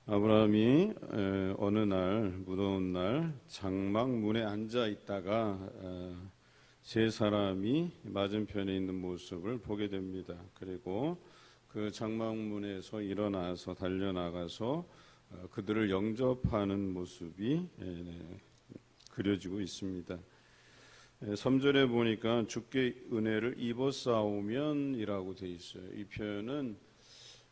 아브라함이 어느 날 무더운 날 장막문에 앉아 있다가 세 사람이 맞은편에 있는 모습을 보게 됩니다. 그리고 그 장막문에서 일어나서 달려나가서 그들을 영접하는 모습이 그려지고 있습니다. 3절에 보니까 주께 은혜를 입었사오면 이라고 되어 있어요. 이 표현은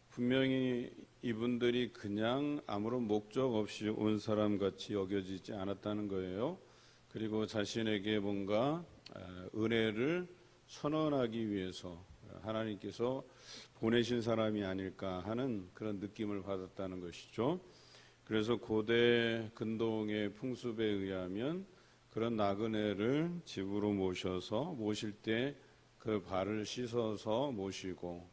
분명히 이분들이 그냥 아무런 목적 없이 온 사람 같이 여겨지지 않았다는 거예요. 그리고 자신에게 뭔가 은혜를 선언하기 위해서 하나님께서 보내신 사람이 아닐까 하는 그런 느낌을 받았다는 것이죠. 그래서 고대 근동의 풍습에 의하면 그런 나그네를 집으로 모실 때 그 발을 씻어서 모시고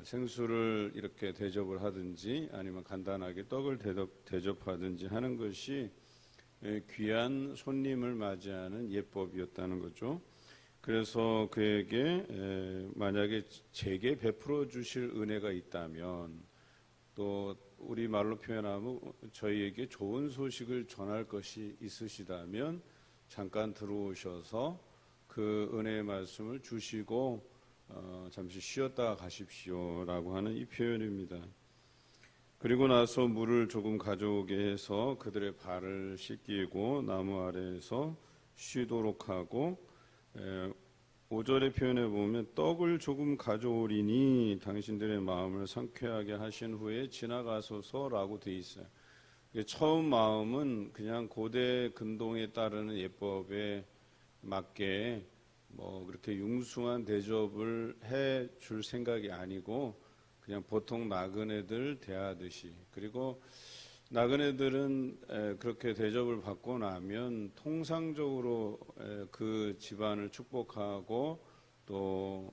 생수를 이렇게 대접을 하든지 아니면 간단하게 떡을 대접하든지 하는 것이 귀한 손님을 맞이하는 예법이었다는 거죠. 그래서 그에게 만약에 제게 베풀어 주실 은혜가 있다면, 또 우리 말로 표현하면 저희에게 좋은 소식을 전할 것이 있으시다면 잠깐 들어오셔서 그 은혜의 말씀을 주시고 잠시 쉬었다가 가십시오라고 하는 이 표현입니다. 그리고 나서 물을 조금 가져오게 해서 그들의 발을 씻기고 나무 아래에서 쉬도록 하고, 5절의 표현에 보면 떡을 조금 가져오리니 당신들의 마음을 상쾌하게 하신 후에 지나가소서라고 되어 있어요. 처음 마음은 그냥 고대 근동에 따르는 예법에 맞게 그렇게 융숭한 대접을 해 줄 생각이 아니고 그냥 보통 나그네들 대하듯이, 그리고 나그네들은 그렇게 대접을 받고 나면 통상적으로 그 집안을 축복하고 또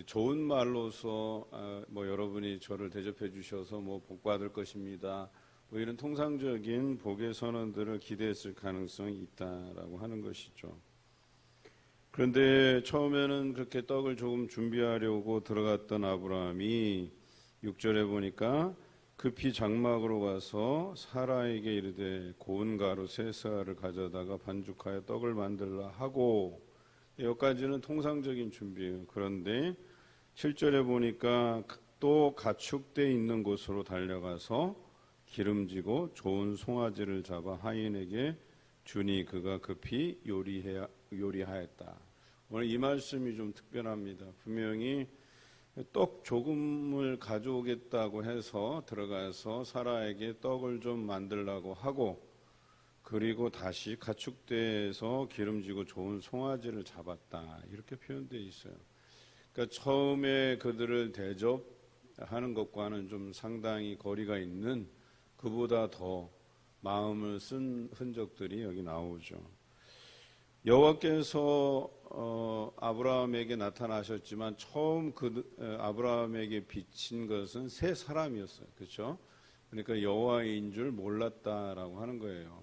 좋은 말로서 여러분이 저를 대접해 주셔서 복 받을 것입니다, 이런 통상적인 복의 선언들을 기대했을 가능성이 있다라고 하는 것이죠. 그런데 처음에는 그렇게 떡을 조금 준비하려고 들어갔던 아브라함이 6절에 보니까 급히 장막으로 가서 사라에게 이르되 고운 가루 세 쌀을 가져다가 반죽하여 떡을 만들라 하고, 여기까지는 통상적인 준비예요. 그런데 7절에 보니까 또 가축대 있는 곳으로 달려가서 기름지고 좋은 송아지를 잡아 하인에게 주니 그가 급히 요리하였다. 오늘 이 말씀이 좀 특별합니다. 분명히 떡 조금을 가져오겠다고 해서 들어가서 사라에게 떡을 좀 만들라고 하고, 그리고 다시 가축대에서 기름지고 좋은 송아지를 잡았다, 이렇게 표현되어 있어요. 그러니까 처음에 그들을 대접하는 것과는 좀 상당히 거리가 있는, 그보다 더 마음을 쓴 흔적들이 여기 나오죠. 여호와께서 아브라함에게 나타나셨지만 처음 아브라함에게 비친 것은 세 사람이었어요. 그렇죠? 그러니까 여호와인 줄 몰랐다라고 하는 거예요.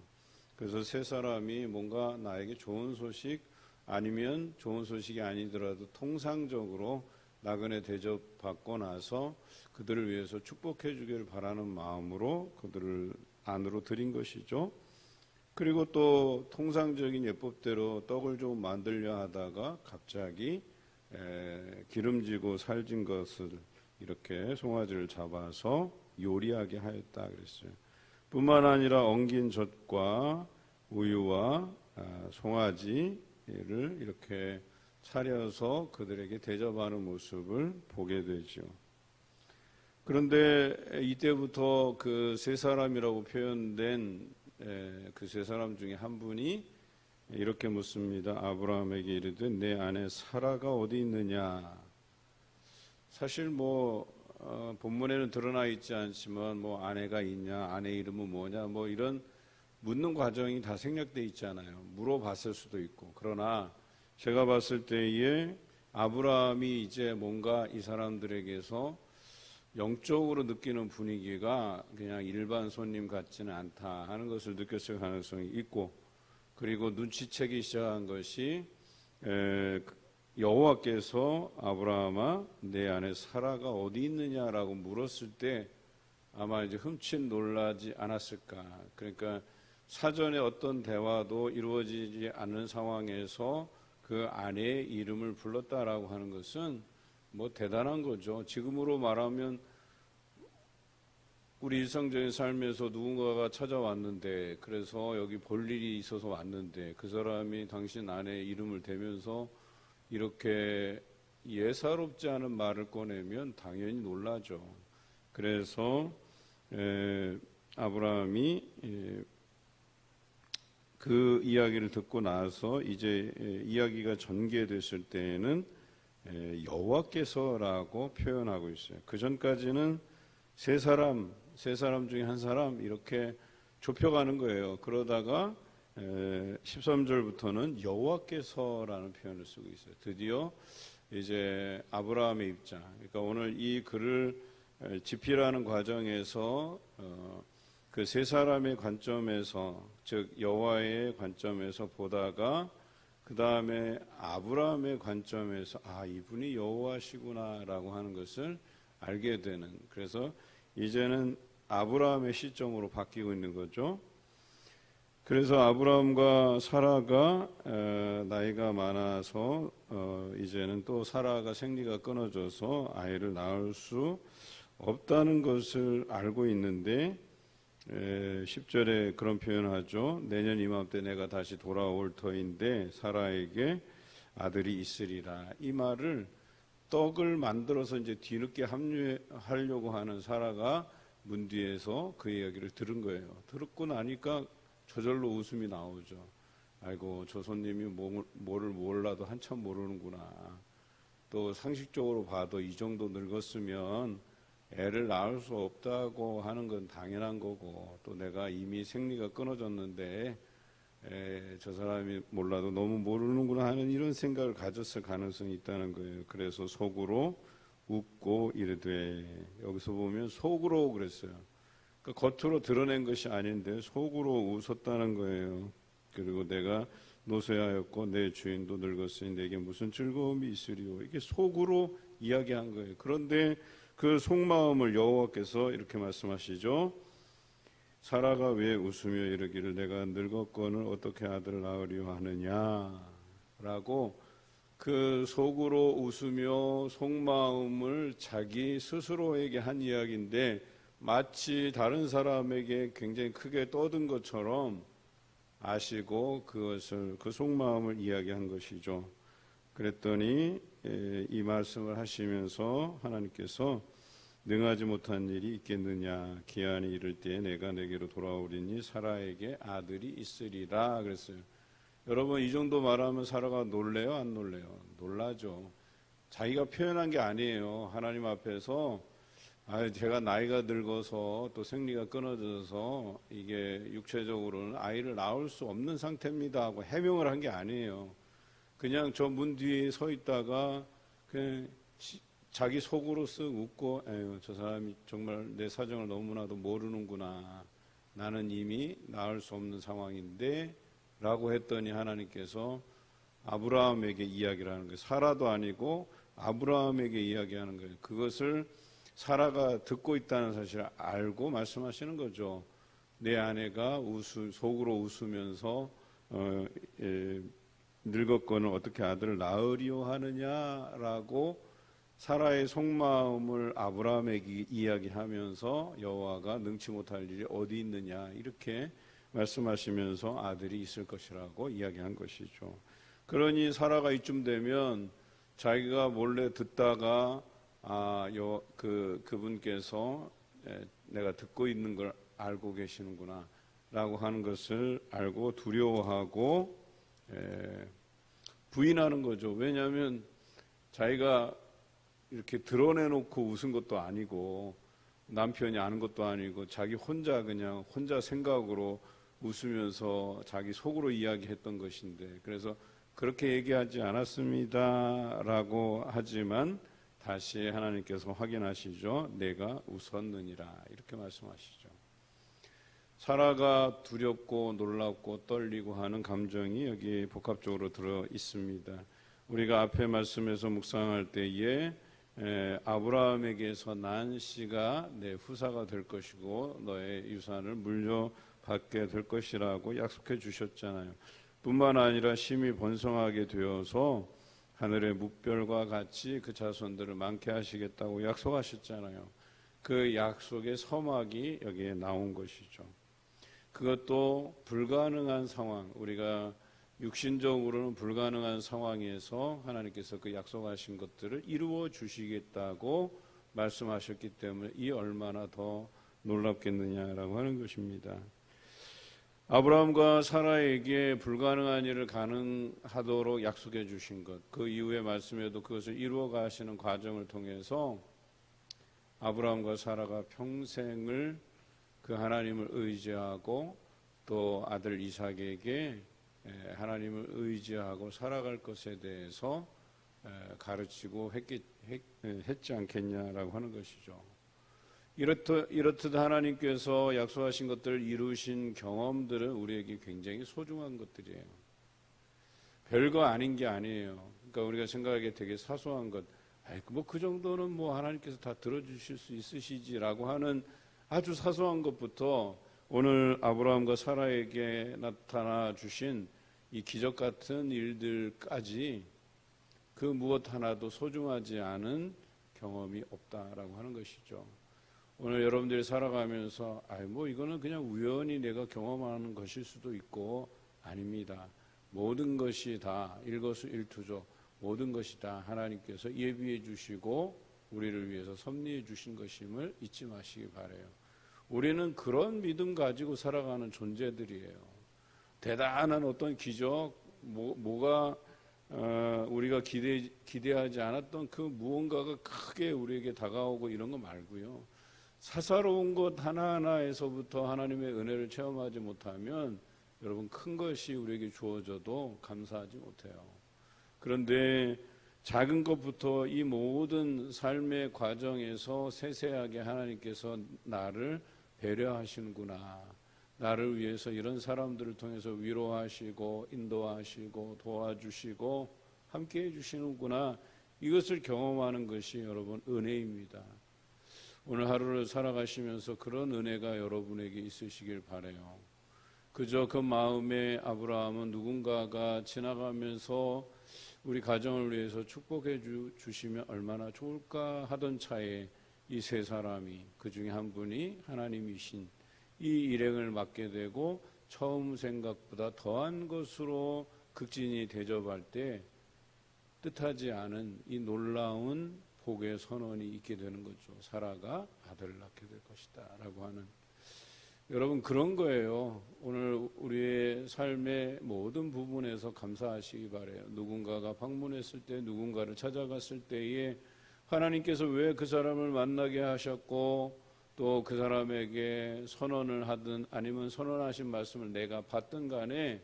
그래서 세 사람이 뭔가 나에게 좋은 소식, 아니면 좋은 소식이 아니더라도 통상적으로 나그네 대접받고 나서 그들을 위해서 축복해 주기를 바라는 마음으로 그들을 안으로 들인 것이죠. 그리고 또 통상적인 예법대로 떡을 좀 만들려 하다가 갑자기 기름지고 살진 것을 이렇게 송아지를 잡아서 요리하게 하였다 그랬어요. 뿐만 아니라 엉긴 젖과 우유와 송아지를 이렇게 차려서 그들에게 대접하는 모습을 보게 되죠. 그런데 이때부터 그 세 사람이라고 표현된 그 세 사람 중에 한 분이 이렇게 묻습니다. 아브라함에게 이르되 내 아내 사라가 어디 있느냐. 사실 본문에는 드러나 있지 않지만 아내가 있냐, 아내 이름은 뭐냐, 이런 묻는 과정이 다 생략되어 있잖아요. 물어봤을 수도 있고. 그러나 제가 봤을 때에 아브라함이 이제 뭔가 이 사람들에게서 영적으로 느끼는 분위기가 그냥 일반 손님 같지는 않다 하는 것을 느꼈을 가능성이 있고, 그리고 눈치채기 시작한 것이 여호와께서 아브라함아 내 아내 사라가 어디 있느냐라고 물었을 때 아마 이제 흠칫 놀라지 않았을까. 그러니까 사전에 어떤 대화도 이루어지지 않는 상황에서 그 아내의 이름을 불렀다라고 하는 것은 뭐 대단한 거죠. 지금으로 말하면 우리 일상적인 삶에서 누군가가 찾아왔는데, 그래서 여기 볼 일이 있어서 왔는데 그 사람이 당신 아내의 이름을 대면서 이렇게 예사롭지 않은 말을 꺼내면 당연히 놀라죠. 그래서 아브라함이 그 이야기를 듣고 나서 이제 이야기가 전개됐을 때에는 여호와께서라고 표현하고 있어요. 그 전까지는 세 사람 중에 한 사람 이렇게 좁혀가는 거예요. 그러다가 13절부터는 여호와께서라는 표현을 쓰고 있어요. 드디어 이제 아브라함의 입장. 그러니까 오늘 이 글을 집필하는 과정에서 그 세 사람의 관점에서, 즉 여호와의 관점에서 보다가 그 다음에 아브라함의 관점에서 이분이 여호와시구나라고 하는 것을 알게 되는, 그래서 이제는 아브라함의 시점으로 바뀌고 있는 거죠. 그래서 아브라함과 사라가 나이가 많아서 이제는 또 사라가 생리가 끊어져서 아이를 낳을 수 없다는 것을 알고 있는데 10절에 그런 표현하죠. 내년 이맘때 내가 다시 돌아올 터인데 사라에게 아들이 있으리라. 이 말을 떡을 만들어서 이제 뒤늦게 합류하려고 하는 사라가 문 뒤에서 그 이야기를 들은 거예요. 듣고 나니까 저절로 웃음이 나오죠. 아이고, 저 손님이 뭐를 몰라도 한참 모르는구나. 또 상식적으로 봐도 이 정도 늙었으면 애를 낳을 수 없다고 하는 건 당연한 거고, 또 내가 이미 생리가 끊어졌는데 저 사람이 몰라도 너무 모르는구나 하는 이런 생각을 가졌을 가능성이 있다는 거예요. 그래서 속으로 웃고 이르되, 여기서 보면 속으로 그랬어요. 그러니까 겉으로 드러낸 것이 아닌데 속으로 웃었다는 거예요. 그리고 내가 노쇠하였고 내 주인도 늙었으니 내게 무슨 즐거움이 있으리요. 이게 속으로 이야기한 거예요. 그런데 그 속마음을 여호와께서 이렇게 말씀하시죠. 사라가 왜 웃으며 이르기를 내가 늙었거늘 어떻게 아들을 낳으려 하느냐라고 그 속으로 웃으며 속마음을 자기 스스로에게 한 이야기인데 마치 다른 사람에게 굉장히 크게 떠든 것처럼 아시고 그것을 그 속마음을 이야기한 것이죠. 그랬더니 이 말씀을 하시면서 하나님께서 능하지 못한 일이 있겠느냐, 기한이 이를 때에 내가 내게로 돌아오리니 사라에게 아들이 있으리라 그랬어요. 여러분, 이 정도 말하면 사라가 놀래요, 안 놀래요? 놀라죠. 자기가 표현한 게 아니에요. 하나님 앞에서 제가 나이가 늙어서 또 생리가 끊어져서 이게 육체적으로는 아이를 낳을 수 없는 상태입니다 하고 해명을 한 게 아니에요. 그냥 저 문 뒤에 서 있다가 그냥 자기 속으로 쓱 웃고 에휴, 저 사람이 정말 내 사정을 너무나도 모르는구나. 나는 이미 낳을 수 없는 상황인데 라고 했더니 하나님께서 아브라함에게 이야기를 하는 거예요. 사라도 아니고 아브라함에게 이야기하는 거예요. 그것을 사라가 듣고 있다는 사실을 알고 말씀하시는 거죠. 내 아내가 속으로 웃으면서 늙었거늘 어떻게 아들을 낳으리요 하느냐라고 사라의 속마음을 아브라함에게 이야기하면서 여호와가 능치 못할 일이 어디 있느냐 이렇게 말씀하시면서 아들이 있을 것이라고 이야기한 것이죠. 그러니 사라가 이쯤 되면 자기가 몰래 듣다가 그분께서 내가 듣고 있는 걸 알고 계시는구나 라고 하는 것을 알고 두려워하고 부인하는 거죠. 왜냐하면 자기가 이렇게 드러내놓고 웃은 것도 아니고 남편이 아는 것도 아니고 자기 혼자 그냥 혼자 생각으로 웃으면서 자기 속으로 이야기했던 것인데, 그래서 그렇게 얘기하지 않았습니다 라고 하지만 다시 하나님께서 확인하시죠. 내가 웃었느니라 이렇게 말씀하시죠. 사라가 두렵고 놀랍고 떨리고 하는 감정이 여기 복합적으로 들어 있습니다. 우리가 앞에 말씀에서 묵상할 때에 아브라함에게서 난 씨가 내 후사가 될 것이고 너의 유산을 물려받게 될 것이라고 약속해 주셨잖아요. 뿐만 아니라 심히 번성하게 되어서 하늘의 묵별과 같이 그 자손들을 많게 하시겠다고 약속하셨잖아요. 그 약속의 서막이 여기에 나온 것이죠. 그것도 불가능한 상황, 우리가 육신적으로는 불가능한 상황에서 하나님께서 그 약속하신 것들을 이루어 주시겠다고 말씀하셨기 때문에 이 얼마나 더 놀랍겠느냐라고 하는 것입니다. 아브라함과 사라에게 불가능한 일을 가능하도록 약속해 주신 것, 그 이후의 말씀에도 그것을 이루어 가시는 과정을 통해서 아브라함과 사라가 평생을 그 하나님을 의지하고 또 아들 이삭에게 하나님을 의지하고 살아갈 것에 대해서 가르치고 했지 않겠냐라고 하는 것이죠. 이렇듯 하나님께서 약속하신 것들을 이루신 경험들은 우리에게 굉장히 소중한 것들이에요. 별거 아닌 게 아니에요. 그러니까 우리가 생각하기에 되게 사소한 것, 뭐 그 정도는 뭐 하나님께서 다 들어주실 수 있으시지라고 하는 아주 사소한 것부터 오늘 아브라함과 사라에게 나타나 주신 이 기적 같은 일들까지 그 무엇 하나도 소중하지 않은 경험이 없다라고 하는 것이죠. 오늘 여러분들이 살아가면서 뭐 이거는 그냥 우연히 내가 경험하는 것일 수도 있고 아닙니다. 모든 것이 다 일거수일투족, 모든 것이 다 하나님께서 예비해 주시고 우리를 위해서 섭리해 주신 것임을 잊지 마시기 바라요. 우리는 그런 믿음 가지고 살아가는 존재들이에요. 대단한 어떤 기적, 뭐가 우리가 기대하지 않았던 그 무언가가 크게 우리에게 다가오고 이런 거 말고요. 사사로운 것 하나하나에서부터 하나님의 은혜를 체험하지 못하면 여러분 큰 것이 우리에게 주어져도 감사하지 못해요. 그런데 작은 것부터 이 모든 삶의 과정에서 세세하게 하나님께서 나를 배려하시는구나. 나를 위해서 이런 사람들을 통해서 위로하시고 인도하시고 도와주시고 함께해 주시는구나. 이것을 경험하는 것이 여러분 은혜입니다. 오늘 하루를 살아가시면서 그런 은혜가 여러분에게 있으시길 바라요. 그저 그 마음에 아브라함은 누군가가 지나가면서 우리 가정을 위해서 축복해 주시면 얼마나 좋을까 하던 차에 이 세 사람이 그 중에 한 분이 하나님이신 이 일행을 맡게 되고 처음 생각보다 더한 것으로 극진히 대접할 때 뜻하지 않은 이 놀라운 복의 선언이 있게 되는 거죠. 사라가 아들을 낳게 될 것이다 라고 하는, 여러분 그런 거예요. 오늘 우리의 삶의 모든 부분에서 감사하시기 바라요. 누군가가 방문했을 때, 누군가를 찾아갔을 때에 하나님께서 왜 그 사람을 만나게 하셨고 또 그 사람에게 선언을 하든 아니면 선언하신 말씀을 내가 받든 간에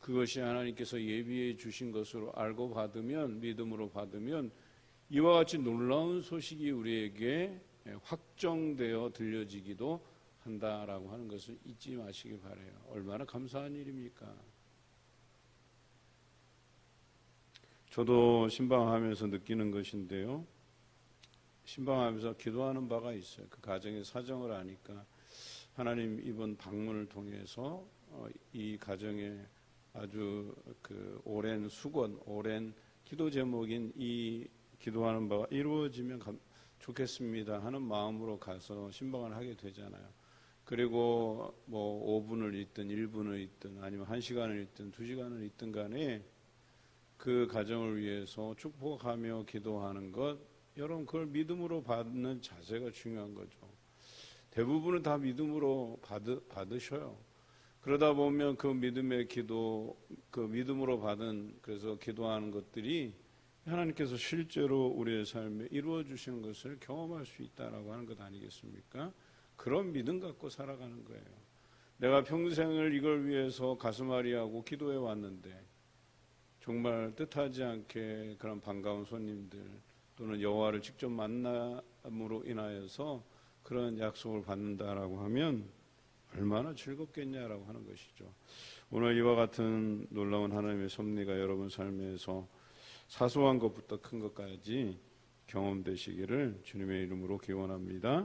그것이 하나님께서 예비해 주신 것으로 알고 받으면, 믿음으로 받으면 이와 같이 놀라운 소식이 우리에게 확정되어 들려지기도 한다라고 하는 것을 잊지 마시기 바라요. 얼마나 감사한 일입니까? 저도 신방하면서 느끼는 것인데요. 신방하면서 기도하는 바가 있어요. 그 가정의 사정을 아니까 하나님 이번 방문을 통해서 이 가정에 아주 그 오랜 수건, 오랜 기도 제목인 이 기도하는 바가 이루어지면 좋겠습니다 하는 마음으로 가서 신방을 하게 되잖아요. 그리고 뭐 5분을 있든 1분을 있든 아니면 1시간을 있든 2시간을 있든 간에 그 가정을 위해서 축복하며 기도하는 것, 여러분 그걸 믿음으로 받는 자세가 중요한 거죠. 대부분은 다 믿음으로 받으셔요. 그러다 보면 그 믿음의 기도, 그 믿음으로 받은 그래서 기도하는 것들이 하나님께서 실제로 우리의 삶에 이루어 주시는 것을 경험할 수 있다라고 하는 것 아니겠습니까? 그런 믿음 갖고 살아가는 거예요. 내가 평생을 이걸 위해서 가슴앓이하고 기도해 왔는데 정말 뜻하지 않게 그런 반가운 손님들 또는 여호와를 직접 만남으로 인하여서 그런 약속을 받는다라고 하면 얼마나 즐겁겠냐라고 하는 것이죠. 오늘 이와 같은 놀라운 하나님의 섭리가 여러분 삶에서 사소한 것부터 큰 것까지 경험되시기를 주님의 이름으로 기원합니다.